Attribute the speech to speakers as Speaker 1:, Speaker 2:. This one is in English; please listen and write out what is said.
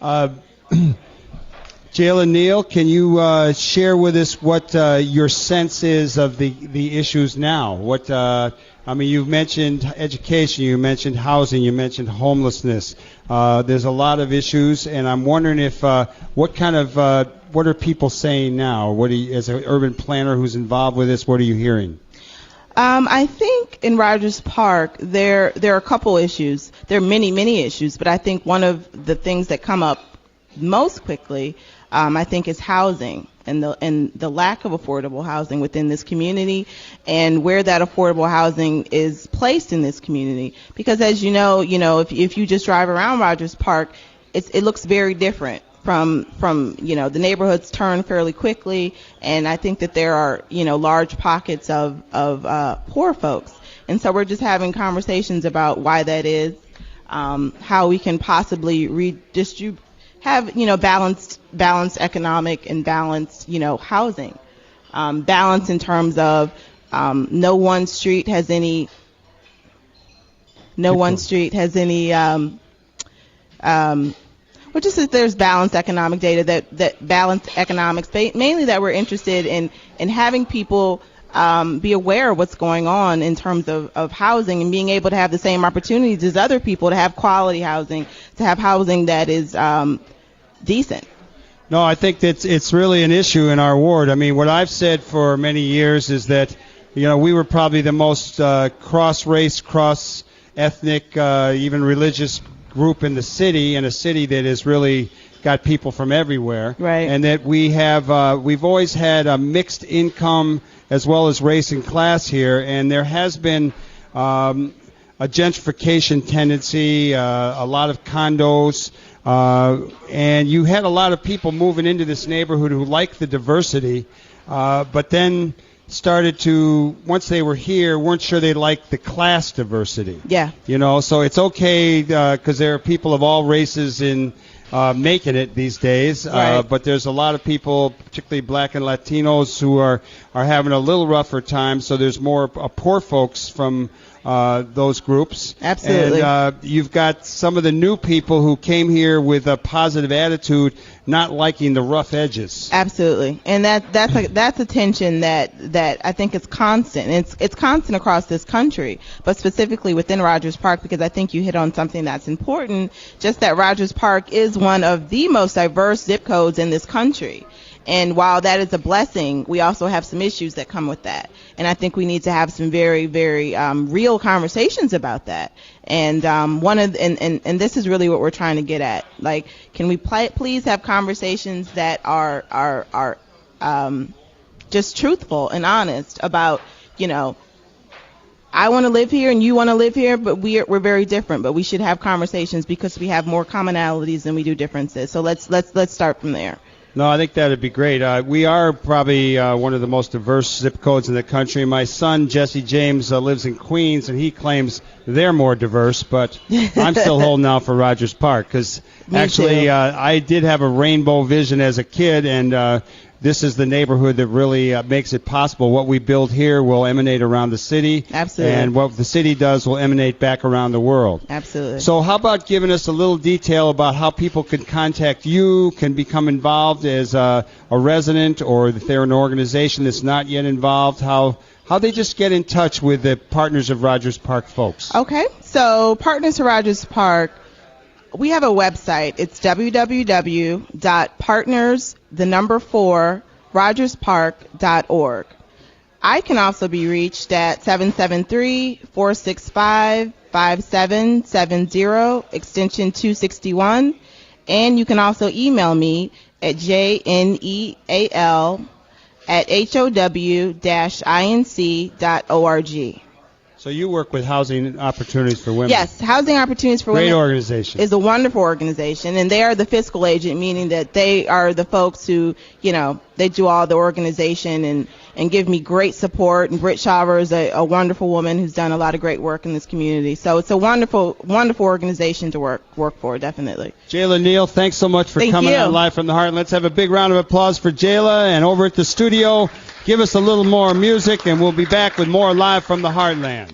Speaker 1: Uh, Jayla Neal, can you share with us what your sense is of the issues now? You've mentioned education, you mentioned housing, you mentioned homelessness. There's a lot of issues, and I'm wondering if what are people saying now? As an urban planner who's involved with this, what are you hearing?
Speaker 2: I think in Rogers Park there are a couple issues. There are many issues, but I think one of the things that come up most quickly, I think, is housing and the lack of affordable housing within this community, and where that affordable housing is placed in this community. Because as you know, if you just drive around Rogers Park, it looks very different from the neighborhoods turn fairly quickly, and I think that there are large pockets of poor folks, and so we're just having conversations about why that is, how we can possibly redistribute, have balanced economic and balanced housing, balance in terms of no one street has any just that there's balanced economic data, that balanced economics, mainly that we're interested in having people be aware of what's going on in terms of housing, and being able to have the same opportunities as other people to have quality housing, to have housing that is decent.
Speaker 1: No, I think that it's really an issue in our ward. I mean, what I've said for many years is that, we were probably the most cross-race, cross-ethnic, even religious group in the city, and a city that has really got people from everywhere.
Speaker 2: Right.
Speaker 1: And that we've always had a mixed income as well as race and class here, and there has been a gentrification tendency, a lot of condos, and you had a lot of people moving into this neighborhood who liked the diversity, but then started to, once they were here, weren't sure they liked the class diversity.
Speaker 2: Yeah.
Speaker 1: So it's okay because there are people of all races in making it these days,
Speaker 2: right.
Speaker 1: But there's a lot of people, particularly Black and Latinos, who are having a little rougher time, so there's more poor folks from those groups.
Speaker 2: Absolutely.
Speaker 1: And you've got some of the new people who came here with a positive attitude, not liking the rough edges.
Speaker 2: Absolutely. And that's a tension that I think is constant. It's constant across this country, but specifically within Rogers Park, because I think you hit on something that's important, just that Rogers Park is one of the most diverse zip codes in this country. And while that is a blessing, we also have some issues that come with that. And I think we need to have some very, very real conversations about that. And and this is really what we're trying to get at. Like, can we please have conversations that are just truthful and honest about, I want to live here and you want to live here, but we're very different. But we should have conversations because we have more commonalities than we do differences. So let's start from there.
Speaker 1: No, I think that would be great. We are probably one of the most diverse zip codes in the country. My son, Jesse James, lives in Queens, and he claims they're more diverse, but I'm still holding out for Rogers Park because actually I did have a rainbow vision as a kid, and this is the neighborhood that really makes it possible. What we build here will emanate around the city.
Speaker 2: Absolutely.
Speaker 1: And what the city does will emanate back around the world.
Speaker 2: Absolutely.
Speaker 1: So how about giving us a little detail about how people can contact you, can become involved as a resident, or if they're an organization that's not yet involved, how they just get in touch with the Partners of Rogers Park folks?
Speaker 2: Okay. So Partners of Rogers Park, we have a website. It's www.partners4rogerspark.org. I can also be reached at 773-465-5770, extension 261. And you can also email me at jneal@how-inc.org.
Speaker 1: So you work with Housing Opportunities for Women.
Speaker 2: Yes, Housing Opportunities for Women.
Speaker 1: Great organization.
Speaker 2: Is a wonderful organization, and they are the fiscal agent, meaning that they are the folks who, they do all the organization and give me great support. And Britt Shaver is a wonderful woman who's done a lot of great work in this community. So it's a wonderful, wonderful organization to work for, definitely.
Speaker 1: Jayla Neal, thanks so much for coming on Live from the Heartland. Let's have a big round of applause for Jayla. And over at the studio, give us a little more music, and we'll be back with more Live from the Heartland.